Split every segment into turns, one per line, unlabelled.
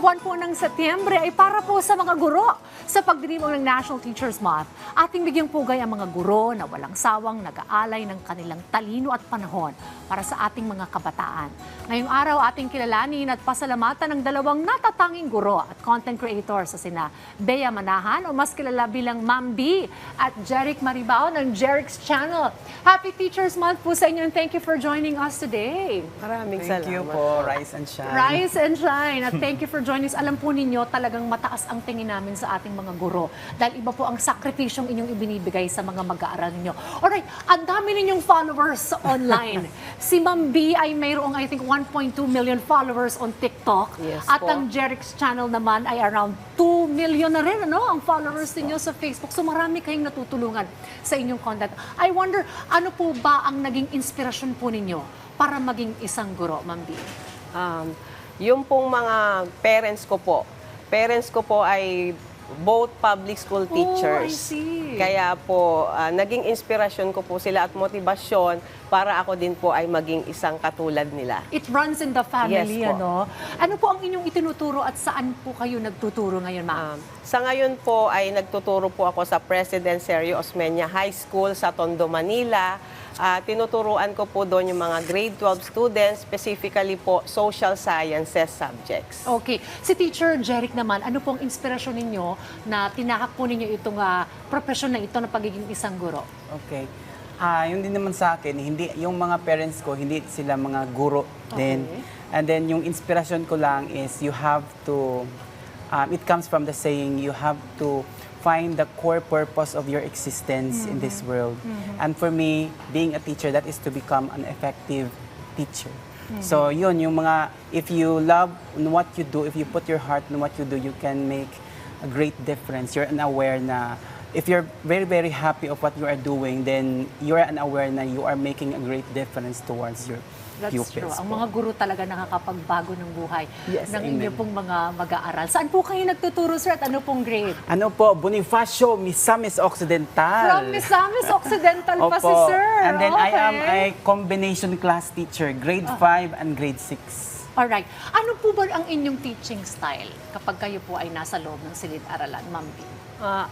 buwan po ng Setyembre ay para po sa mga guro. Sa pagdiriwang ng National Teachers Month, ating bigyang pugay ang mga guro na walang sawang nag-aalay ng kanilang talino at panahon para sa ating mga kabataan. Ngayong araw, ating kilalanin at pasalamatan ng dalawang natatanging guro at content creator sa sina Bea Manahan o mas kilala bilang Ma'am B at Jeric Maribao ng Jeric's Channel. Happy Teachers Month po sa inyo and thank you for joining us today.
Maraming
Thank you po, Rise and Shine.
Rise and shine. At thank you for joining us. Alam po ninyo, talagang mataas ang tingin namin sa ating mga guro. Dahil iba po ang sakripisyong inyong ibinibigay sa mga mag-aaral ninyo. Alright, ang dami ninyong followers online. Si Ma'am B ay mayroong, I think, 1.2 million followers on TikTok.
Yes
At
po.
ang Jeric's Channel naman ay around 2 million na rin, ano, ang followers ninyo sa Facebook. So marami kayong natutulungan sa inyong content. I wonder, ano po ba ang naging inspirasyon po ninyo para maging isang guro, Ma'am B?
Yung pong mga parents ko po ay both public school teachers.
I see.
Kaya po, naging inspirasyon ko po sila at motibasyon para ako din po ay maging isang katulad nila.
It runs in the family,
Yes po.
ano? Ano po ang inyong itinuturo at saan po kayo nagtuturo ngayon, Ma'am?
Sa ngayon po ay nagtuturo po ako sa President Sergio Osmeña High School sa Tondo, Manila. Tinuturuan ko po doon yung mga grade 12 students, specifically po social sciences subjects.
Okay. Si Teacher Jeric naman, ano pong inspirasyon ninyo na tinahak po ninyo itong profesyon na ito na pagiging isang guro?
Okay. Yun din naman sa akin, hindi, yung mga parents ko, hindi sila mga guro din. And then yung inspirasyon ko lang is you have to, it comes from the saying, you have to find the core purpose of your existence in this world. And for me, being a teacher, that is to become an effective teacher. So yun, yung mga, if you love what you do, if you put your heart in what you do, you can make a great difference. You're unaware na, if you're very, very happy of what you are doing, then you're unaware na you are making a great difference towards your
That's
pupils.
true. Ang
po.
mga guro talaga nakakapagbago ng buhay
Yes,
ng
amen.
inyo pong mga mag-aaral. Saan po kayo nagtuturo, sir? At ano pong grade?
Ano po, Bonifacio Misamis Occidental.
From Misamis Occidental pa si
Opo.
sir.
And then I am
Okay.
a combination class teacher, grade 5 and grade 6.
Alright. Ano po ba ang inyong teaching style kapag kayo po ay nasa loob ng silid-aralan, Ma'am B?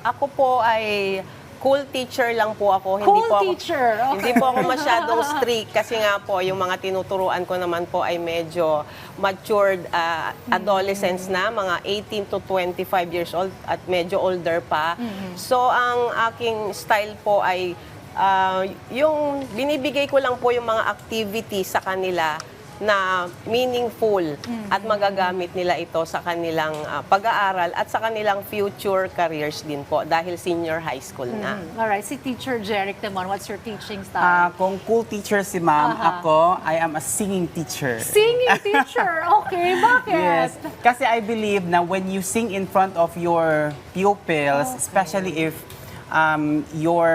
Ako po ay cool teacher lang po ako.
Cool teacher, okay.
Hindi po ako masyadong strict kasi nga po yung mga tinuturuan ko naman po ay medyo matured adolescents na, mga 18 to 25 years old at medyo older pa. So ang aking style po ay yung binibigay ko lang po yung mga activity sa kanila na meaningful at magagamit nila ito sa kanilang pag-aaral at sa kanilang future careers din po dahil senior high school na.
Alright. Si Teacher Jeric naman, what's your teaching style?
Kung cool teacher si ma'am, ako, I am a singing teacher.
Singing teacher. Okay, bakit?
Yes. Kasi I believe na when you sing in front of your pupils, especially if your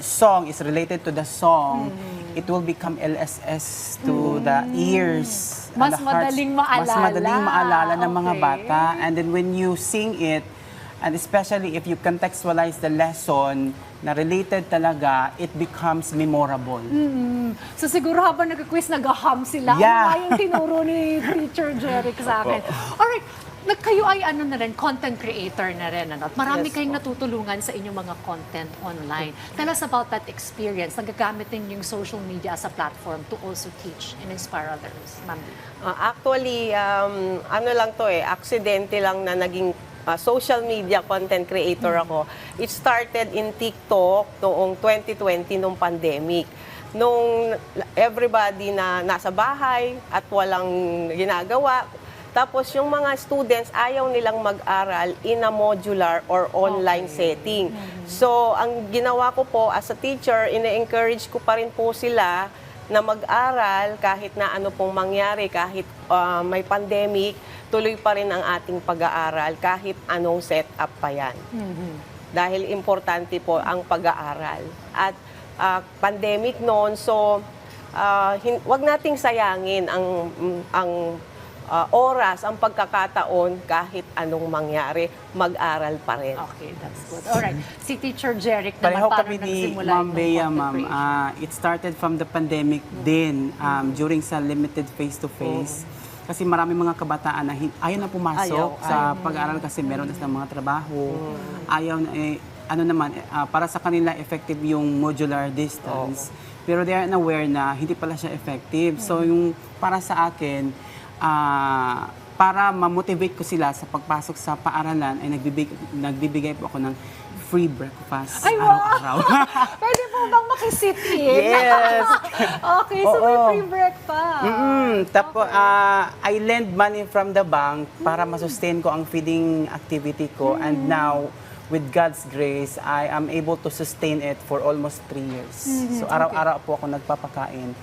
song is related to the song, it will become LSS to the ears. and
Mas
the hearts.
madaling maalala.
Mas madaling maalala ng mga
Okay.
bata. And then when you sing it, and especially if you contextualize the lesson na related talaga, it becomes memorable.
So siguro habang nag-quiz, nag-hum sila.
Yeah.
Ano nga yung tinuro ni Teacher Jeric sa akin? Alright, kayo ay ano na rin, content creator na rin. Ano? At marami
Yes,
kayong
po.
natutulungan sa inyong mga content online. Tell us about that experience. Nagagamit din yung social media as a platform to also teach and inspire others. Ma'am.
Actually, ano lang to aksidente lang na naging social media content creator ako. It started in TikTok noong 2020 nung pandemic. Nung everybody na nasa bahay at walang ginagawa, tapos yung mga students ayaw nilang mag-aral in a modular or online setting. So ang ginawa ko po as a teacher, ina-encourage ko pa rin po sila na mag-aral kahit na ano pong mangyari, kahit may pandemic, tuloy pa rin ang ating pag-aaral kahit anong setup pa yan. Dahil importante po ang pag-aaral. At pandemic noon, so wag nating sayangin ang oras, ang pagkakataon, kahit anong mangyari, mag-aral pa rin.
Okay, that's good. Alright, si Teacher Jeric naman,
Pareho
paano
kami ni
nagsimula
Ma'am
yung
Bea,
content
ma'am.
creation?
It started from the pandemic din, during sa limited face-to-face. Kasi marami mga kabataan na ayaw na pumasok
Ayaw,
sa pag-aaral kasi meron na silang mga trabaho. Ayaw na, ano naman, para sa kanila effective yung modular distance. Pero they are aware na hindi pala siya effective. So yung para sa akin, para ma-motivate ko sila sa pagpasok sa paaralan, ay nagbibigay po ako ng free breakfast
Ay, wow!
araw-araw.
Pwede po bang makisit in?
Yes!
Okay, so may
Oo.
free breakfast.
Tapos, I lend money from the bank para masustain ko ang feeding activity ko. And now, with God's grace, I am able to sustain it for almost 3 years. So, araw-araw po ako nagpapakain.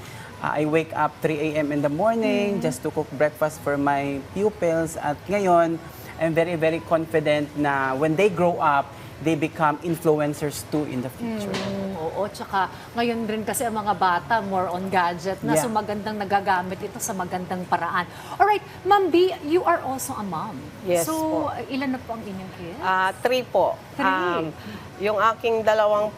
I wake up 3 a.m. in the morning just to cook breakfast for my pupils. At ngayon, I'm very, very confident na when they grow up, they become influencers too in the future.
Oo, tsaka ngayon rin kasi ang mga bata more on gadget na,
Yeah.
so magandang nagagamit ito sa magandang paraan. Alright, Ma'am B, you are also a mom.
Yes
So,
po.
ilan na po ang inyong kids?
3 po.
3.
Yung aking dalawang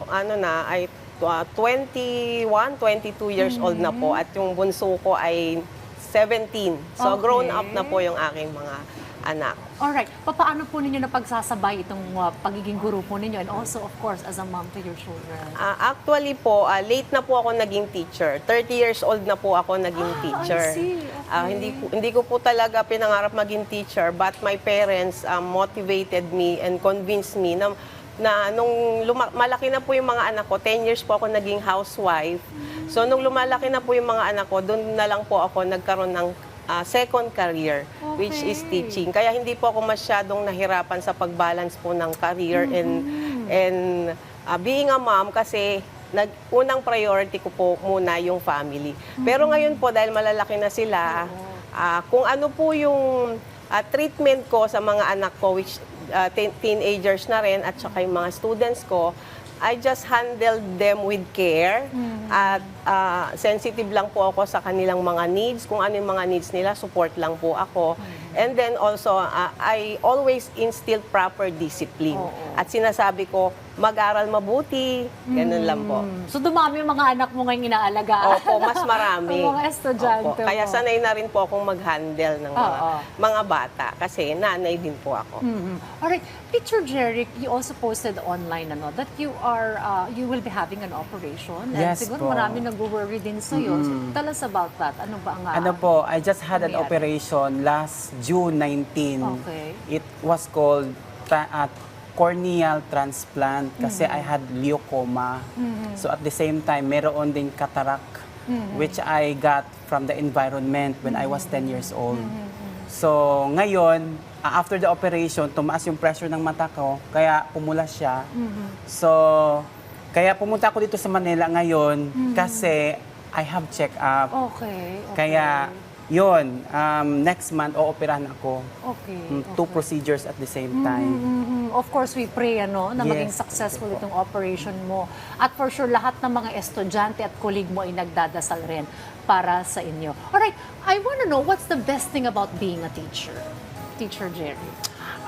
ay 21, 22 years old na po at yung bunso ko ay 17. So
Okay.
grown up na po yung aking mga anak.
Alright, paano po ninyo napagsasabay itong pagiging guro po ninyo and also, of course, as a mom to your children?
Actually po, late na po ako naging teacher. 30 years old na po ako naging teacher.
I see. Okay.
Hindi ko po talaga pinangarap maging teacher, but my parents motivated me and convinced me na nung malaki na po yung mga anak ko, 10 years po ako naging housewife. So nung lumalaki na po yung mga anak ko, doon na lang po ako nagkaroon ng second career, which is
Okay.
teaching. Kaya hindi po ako masyadong nahirapan sa pag-balance po ng career and being a mom kasi unang priority ko po muna yung family. Pero ngayon po, dahil malalaki na sila, kung ano po yung treatment ko sa mga anak ko, which teenagers na rin, at saka yung mga students ko, I just handled them with care at sensitive lang po ako sa kanilang mga needs. Kung ano yung mga needs nila, support lang po ako. And then also, I always instill proper discipline. At sinasabi ko, mag-aral mabuti, ganun lang po.
So, dumami yung mga anak mo ngayong inaalagaan.
Opo, mas marami.
Ang mga estudyante
Opo. Kaya
mo.
sanay na rin po akong mag-handle ng mga bata kasi nanay din po ako.
Alright, Teacher Jeric, you also posted online that you will be having an operation. And
Yes
siguro
po.
marami nag-worry din sa'yo. So, tell us about that. Ano ba ang...
Ano po, I just had an
nangyari?
operation last June 19.
Okay.
It was called corneal transplant kasi I had glaucoma. So at the same time, meron ding cataract which I got from the environment when I was 10 years old. So ngayon, after the operation, tumaas yung pressure ng mata ko, kaya pumula siya. So, kaya pumunta ako dito sa Manila ngayon kasi I have check-up.
Okay.
Kaya, yun, next month, ooperahan ako.
Okay.
2 procedures at the same time.
Of course, we pray na
Yes.
maging successful itong operation mo. At for sure, lahat ng mga estudyante at colleague mo ay nagdadasal rin para sa inyo. Alright, I want to know, what's the best thing about being a teacher? Teacher Jerry.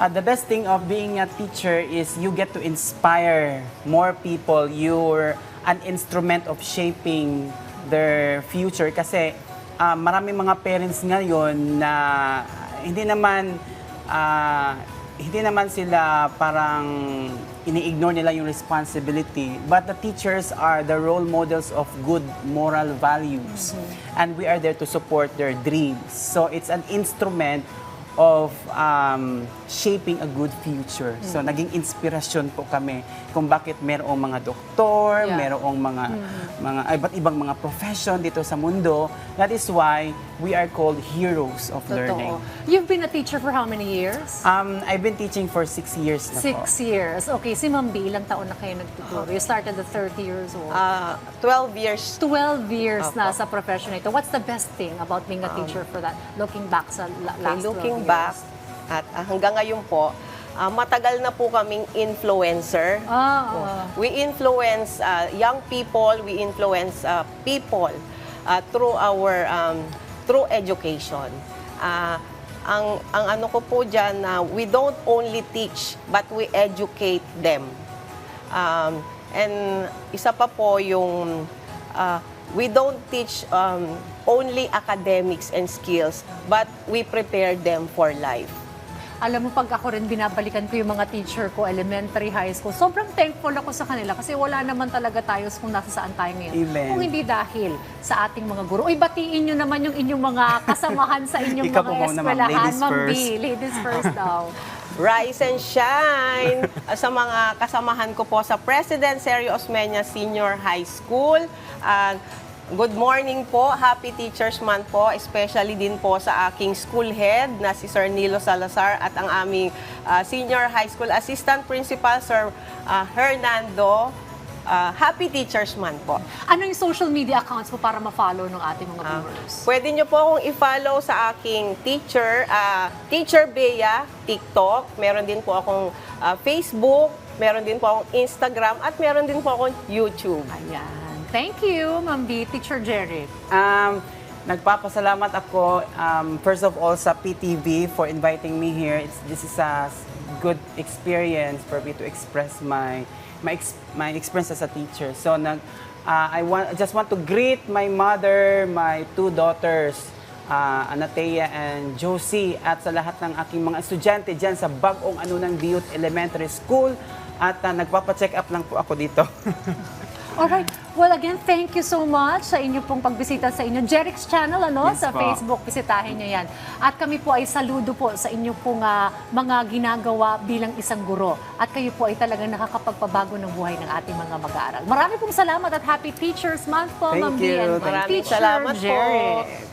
The best thing of being a teacher is you get to inspire more people. You're an instrument of shaping their future. Kasi maraming mga parents ngayon na hindi naman sila parang ini-ignore nila yung responsibility. But the teachers are the role models of good moral values. And we are there to support their dreams. So it's an instrument of shaping a good future. So naging inspirasyon po kami kung bakit merong mga doktor,
Yeah.
merong mga iba't ibang mga profession dito sa mundo. That is why we are called heroes of learning.
You've been a teacher for how many years?
I've been teaching for 6 years na po.
6 years. Okay, si Ma'am B, ilang taon na kayo nagtuturo? You started at 30 years old.
12 years
12 years na
Opo.
sa profession na ito. What's the best thing about being a teacher for that? Looking back sa last 12
looking
years.
back at hanggang ngayon po, matagal na po kaming influencer. We influence young people, we influence people through our through education. Ang ano ko po diyan, we don't only teach but we educate them. And isa pa po yung we don't teach only academics and skills, but we prepare them for life.
Alam mo, pag ako rin binabalikan ko yung mga teacher ko, elementary, high school, sobrang thankful ako sa kanila kasi wala naman talaga tayo kung nasa saan tayo ngayon.
Amen.
Kung hindi dahil sa ating mga guro. Uy, batiin nyo naman yung inyong mga kasamahan sa inyong
Ikaw
mga
po muna, ma'am.
eskwelahan.
Ladies
Ma'am B,
first.
ladies first daw.
Rise and shine sa mga kasamahan ko po sa President Sergio Osmeña Senior High School. Good morning po, Happy Teachers Month po, especially din po sa aking school head na si Sir Nilo Salazar at ang aming Senior High School Assistant Principal, Sir Hernando. Happy Teachers Month po.
Ano yung social media accounts mo para ma-follow ng ating mga viewers?
Pwede nyo po akong i-follow sa aking Teacher Bea, TikTok. Meron din po akong Facebook, meron din po akong Instagram, at meron din po akong YouTube.
Ayan. Thank you, Ma'am B. Teacher Jerry.
Nagpapasalamat ako, first of all, sa PTV for inviting me here. This is a good experience for me to express my experience as a teacher. So, I just want to greet my mother, my two daughters, Anatea and Josie, at sa lahat ng aking mga estudyante dyan sa Bagong Anunang Diyut Elementary School. At nagpapacheck up lang po ako dito.
Alright. Well, again, thank you so much sa inyo pong pagbisita sa inyo. Jerix Channel,
Yes
sa
po.
Facebook, bisitahin nyo yan. At kami po ay saludo po sa inyo pong mga ginagawa bilang isang guro. At kayo po ay talagang nakakapagpabago ng buhay ng ating mga mag-aaral. Marami pong salamat at Happy Teachers Month po,
Thank
Ma'am B.
you.
and
Maraming
Teacher
salamat po.
Jerry.